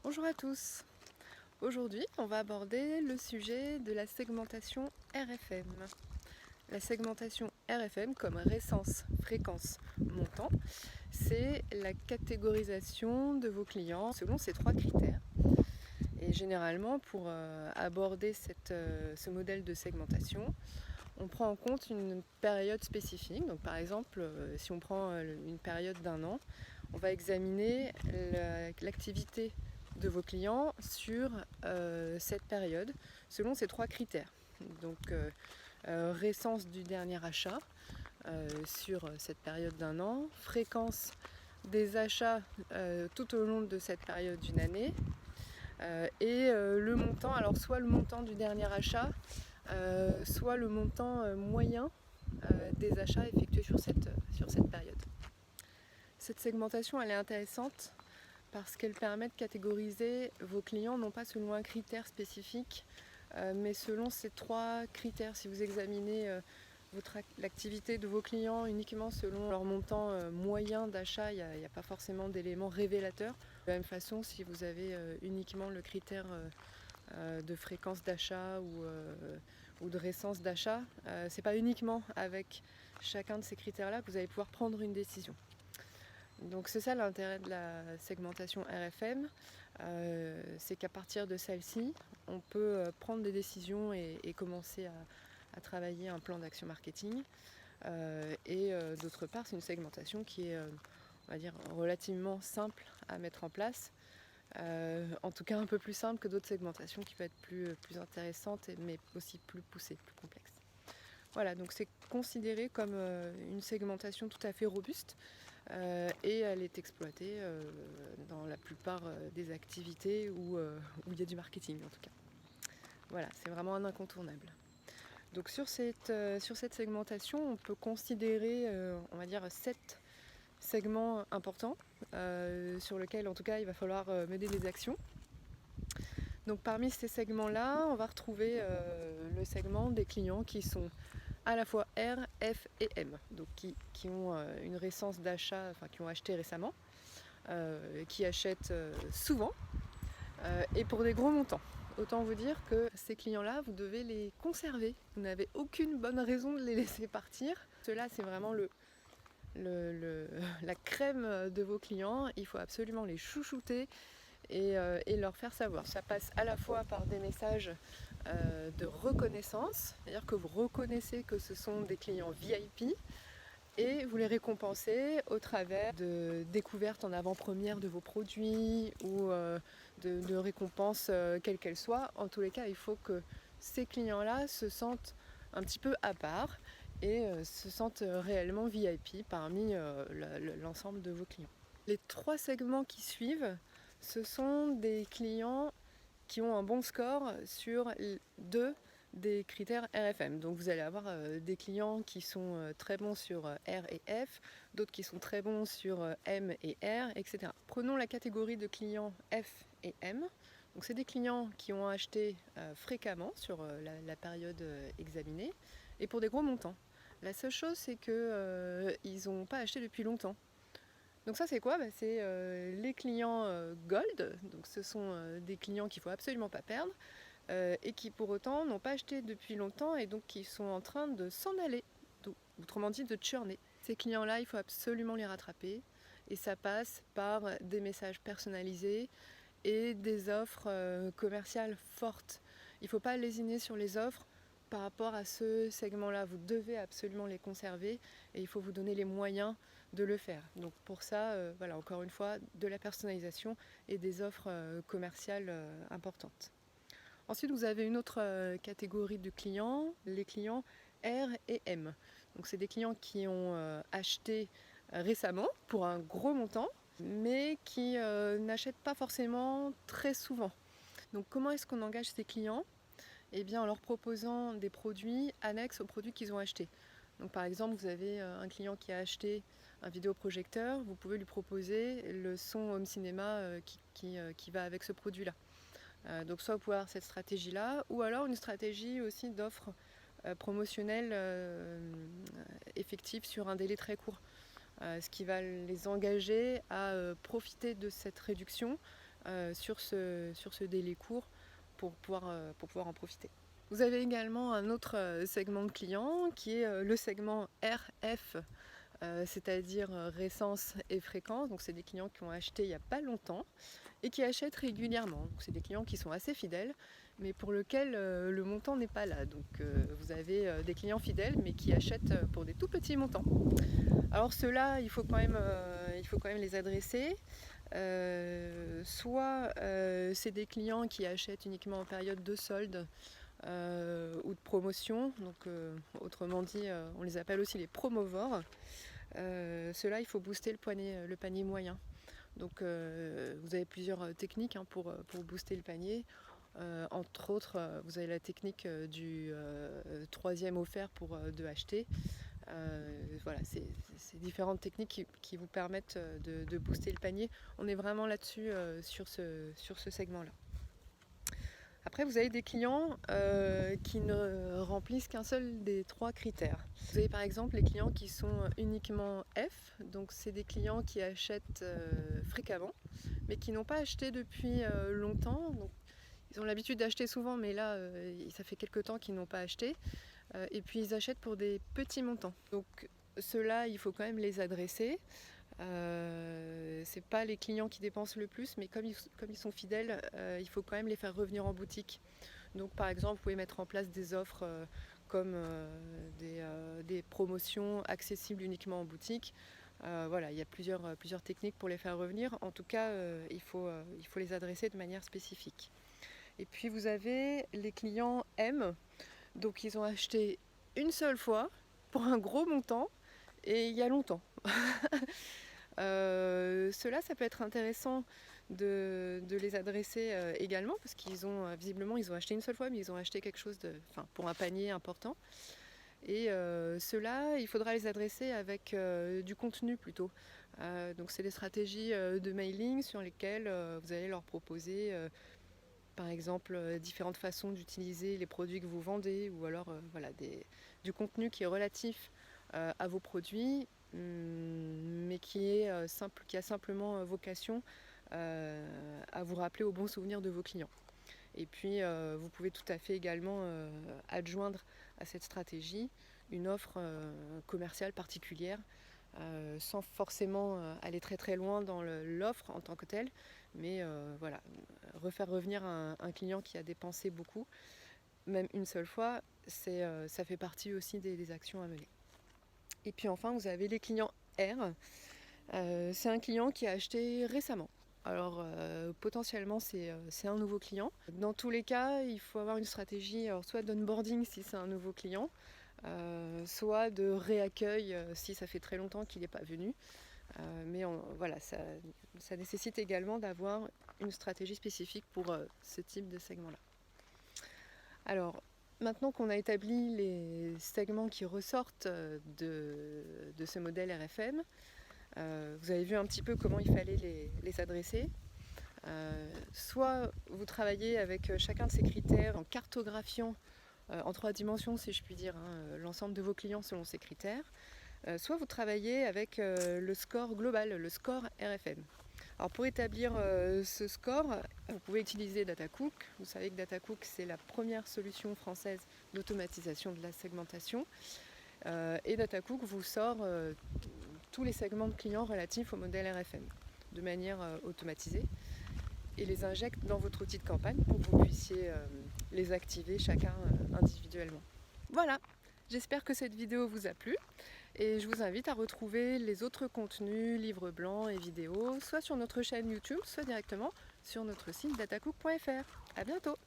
Bonjour à tous. Aujourd'hui, on va aborder le sujet de la segmentation RFM. La segmentation RFM, comme récence, fréquence, montant, c'est la catégorisation de vos clients selon ces trois critères. Et généralement, pour aborder ce modèle de segmentation, on prend en compte une période spécifique. Donc, par exemple, si on prend une période d'un an, on va examiner l'activité de vos clients sur cette période selon ces trois critères. Donc, récence du dernier achat sur cette période d'un an, fréquence des achats tout au long de cette période d'une année, et le montant, alors soit le montant du dernier achat, soit le montant moyen des achats effectués sur cette période. Cette segmentation, elle est intéressante parce qu'elle permet de catégoriser vos clients non pas selon un critère spécifique, mais selon ces trois critères. Si vous examinez l'activité de vos clients uniquement selon leur montant moyen d'achat, il n'y a pas forcément d'éléments révélateurs. De la même façon, si vous avez uniquement le critère de fréquence d'achat ou de récence d'achat, c'est pas uniquement avec chacun de ces critères-là que vous allez pouvoir prendre une décision. Donc c'est ça l'intérêt de la segmentation RFM, c'est qu'à partir de celle-ci, on peut prendre des décisions et commencer à travailler un plan d'action marketing. Et d'autre part, c'est une segmentation qui est, on va dire, relativement simple à mettre en place. En tout cas un peu plus simple que d'autres segmentations qui peuvent être plus intéressantes, mais aussi plus poussées, plus complexes. Voilà, donc c'est considéré comme une segmentation tout à fait robuste. Et elle est exploitée dans la plupart des activités où il y a du marketing en tout cas. Voilà, c'est vraiment un incontournable. Donc sur cette segmentation, on peut considérer, on va dire, 7 segments importants sur lesquels en tout cas il va falloir mener des actions. Donc parmi ces segments-là, on va retrouver le segment des clients qui sont à la fois R, F et M, donc qui ont une récence d'achat, enfin qui ont acheté récemment, qui achètent souvent et pour des gros montants. Autant vous dire que ces clients-là, vous devez les conserver. Vous n'avez aucune bonne raison de les laisser partir. Cela, c'est vraiment la crème de vos clients. Il faut absolument les chouchouter et leur faire savoir. Ça passe à la fois par des messages de reconnaissance, c'est-à-dire que vous reconnaissez que ce sont des clients VIP, et vous les récompensez au travers de découvertes en avant-première de vos produits ou de récompenses quelles qu'elles soient. En tous les cas, il faut que ces clients-là se sentent un petit peu à part et se sentent réellement VIP parmi l'ensemble de vos clients. Les trois segments qui suivent, ce sont des clients qui ont un bon score sur deux des critères RFM. Donc vous allez avoir des clients qui sont très bons sur R et F, d'autres qui sont très bons sur M et R, etc. Prenons la catégorie de clients F et M. Donc c'est des clients qui ont acheté fréquemment sur la période examinée et pour des gros montants. La seule chose, c'est qu'ils n'ont pas acheté depuis longtemps. Donc ça c'est quoi? C'est les clients Gold, donc ce sont des clients qu'il ne faut absolument pas perdre et qui pour autant n'ont pas acheté depuis longtemps et donc qui sont en train de s'en aller, autrement dit de churner. Ces clients-là, il faut absolument les rattraper et ça passe par des messages personnalisés et des offres commerciales fortes. Il ne faut pas lésiner sur les offres par rapport à ce segment-là. Vous devez absolument les conserver et il faut vous donner les moyens de le faire. Donc pour ça, voilà, encore une fois, de la personnalisation et des offres commerciales importantes. Ensuite, vous avez une autre catégorie de clients, les clients R et M. Donc c'est des clients qui ont acheté récemment pour un gros montant, mais qui n'achètent pas forcément très souvent. Donc comment est-ce qu'on engage ces clients? Eh bien en leur proposant des produits annexes aux produits qu'ils ont achetés. Donc par exemple, vous avez un client qui a acheté un vidéoprojecteur, vous pouvez lui proposer le son home cinéma qui va avec ce produit-là. Donc soit vous pouvez avoir cette stratégie-là, ou alors une stratégie aussi d'offres promotionnelles effectives sur un délai très court. Ce qui va les engager à profiter de cette réduction sur ce délai court pour pouvoir en profiter. Vous avez également un autre segment de clients qui est le segment RF, c'est-à-dire récence et fréquence. Donc c'est des clients qui ont acheté il n'y a pas longtemps et qui achètent régulièrement. Donc c'est des clients qui sont assez fidèles, mais pour lesquels le montant n'est pas là. Donc vous avez des clients fidèles, mais qui achètent pour des tout petits montants. Alors ceux-là, il faut quand même les adresser. Soit c'est des clients qui achètent uniquement en période de solde ou de promotion, donc autrement dit on les appelle aussi les promovores. Ceux-là, il faut booster le panier moyen. Donc vous avez plusieurs techniques pour booster le panier. Entre autres, vous avez la technique du troisième offert pour 2 achetés. Voilà, c'est différentes techniques qui vous permettent de booster le panier. On est vraiment là-dessus sur ce segment-là. Après, vous avez des clients qui ne remplissent qu'un seul des 3 critères. Vous avez par exemple les clients qui sont uniquement F, donc c'est des clients qui achètent fréquemment, mais qui n'ont pas acheté depuis longtemps. Donc, ils ont l'habitude d'acheter souvent, mais là, ça fait quelques temps qu'ils n'ont pas acheté. Et puis ils achètent pour des petits montants. Donc ceux-là, il faut quand même les adresser. C'est pas les clients qui dépensent le plus, mais comme ils sont fidèles, il faut quand même les faire revenir en boutique. Donc par exemple, vous pouvez mettre en place des offres comme des promotions accessibles uniquement en boutique. Voilà, il y a plusieurs techniques pour les faire revenir. En tout cas, il faut les adresser de manière spécifique. Et puis vous avez les clients M. Donc ils ont acheté une seule fois pour un gros montant et il y a longtemps. Ceux-là, ça peut être intéressant de les adresser également parce qu'ils ont visiblement ils ont acheté une seule fois, mais ils ont acheté quelque chose pour un panier important. Et ceux-là, il faudra les adresser avec du contenu plutôt. Donc c'est des stratégies de mailing sur lesquelles vous allez leur proposer par exemple différentes façons d'utiliser les produits que vous vendez, ou alors voilà, du contenu qui est relatif à vos produits, mais qui a simplement vocation à vous rappeler au bon souvenir de vos clients. Et puis vous pouvez tout à fait également adjoindre à cette stratégie une offre commerciale particulière, sans forcément aller très très loin dans l'offre en tant que telle, mais voilà, refaire revenir un client qui a dépensé beaucoup, même une seule fois, ça fait partie aussi des actions à mener. Et puis enfin, vous avez les clients R. C'est un client qui a acheté récemment. Alors potentiellement c'est un nouveau client. Dans tous les cas, il faut avoir une stratégie, alors, soit d'onboarding si c'est un nouveau client, soit de réaccueil si ça fait très longtemps qu'il n'est pas venu. Mais voilà, ça nécessite également d'avoir une stratégie spécifique pour ce type de segment-là. Alors, maintenant qu'on a établi les segments qui ressortent de ce modèle RFM, vous avez vu un petit peu comment il fallait les adresser. Soit vous travaillez avec chacun de ces critères en cartographiant en 3 dimensions, si je puis dire, l'ensemble de vos clients selon ces critères. Soit vous travaillez avec le score global, le score RFM. Alors pour établir ce score, vous pouvez utiliser Datacook. Vous savez que Datacook, c'est la première solution française d'automatisation de la segmentation. Et Datacook vous sort tous les segments de clients relatifs au modèle RFM de manière automatisée et les injecte dans votre outil de campagne pour que vous puissiez les activer chacun individuellement. Voilà, j'espère que cette vidéo vous a plu. Et je vous invite à retrouver les autres contenus, livres blancs et vidéos, soit sur notre chaîne YouTube, soit directement sur notre site datacook.fr. À bientôt!